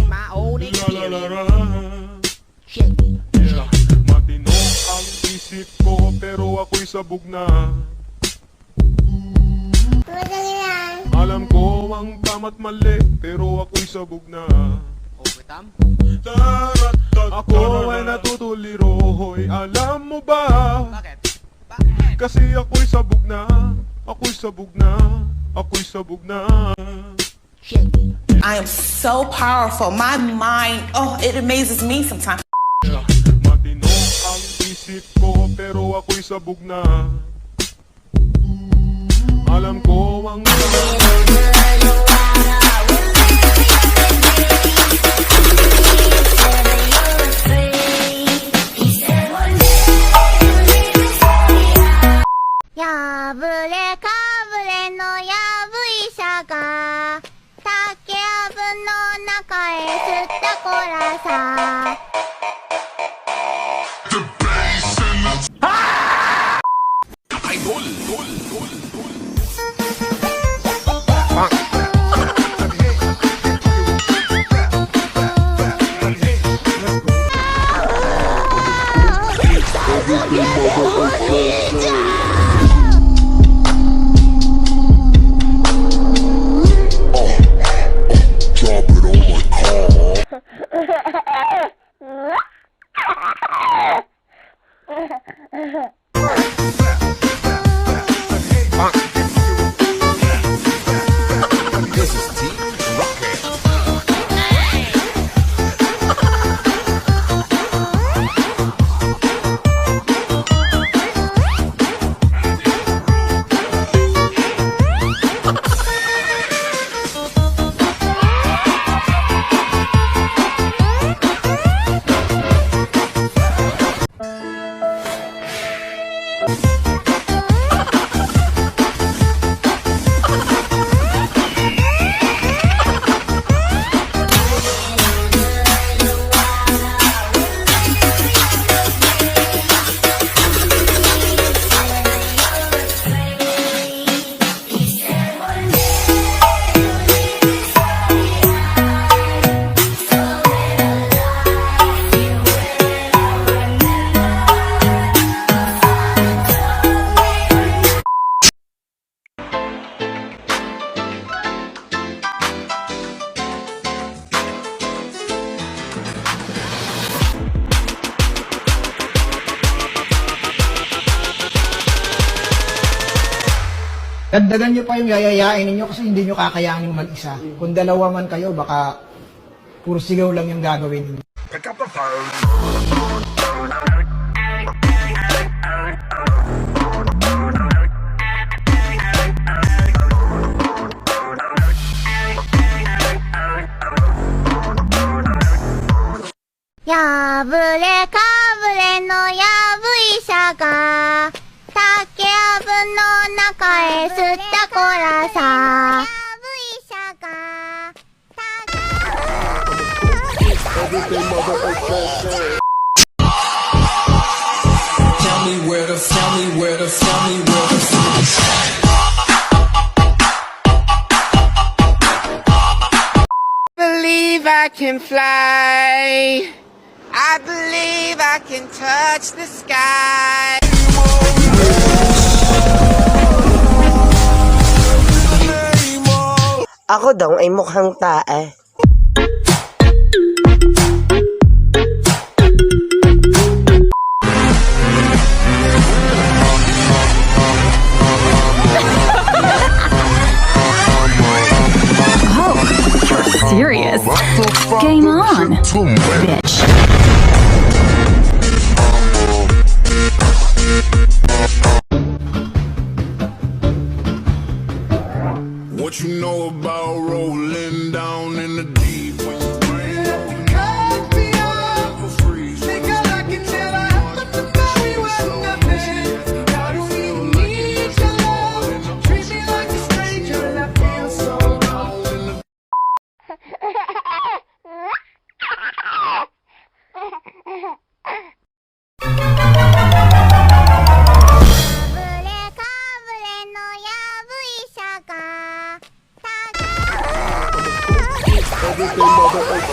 My old experience. Check it. Yeah. Matino ang isip ko pero ako'y sabog na. Alam ko ang tama't mali pero ako'y sabog na. Overtime? Ako ay natutuliro, hoy, alam mo ba? Bakit? Bakit? Kasi ako'y sabog na. Ako'y sabog na. Ako'y sabog na. Check it. I am so powerful. My mind, oh, it amazes me sometimes. Matino ang isip ko pero ako'y sabog na. Alam ko angやぶれかぶれのやぶ医者が竹やぶの中へ吸ったこらさ Dagdagan nyo pa yung yayayain ninyo kasi hindi nyo kakayanin mag-isa. Kung dalawa man kayo, baka puro sigaw lang yung gagawin ninyo.やぶれかぶれのやぶ医者が竹やぶの中へ吸ったこらさやぶ医者がBelieve I can fly. I believe I can touch the sky. Ako daw ay mukhang tae. Serious. Game on, bitch. What you know about rolling down in the deep when you bring up the kakampi for free? Think I like it till I happen to marry with nothing. I don't even need your love. Treat me like a stranger and I feel so wrong. Everything mother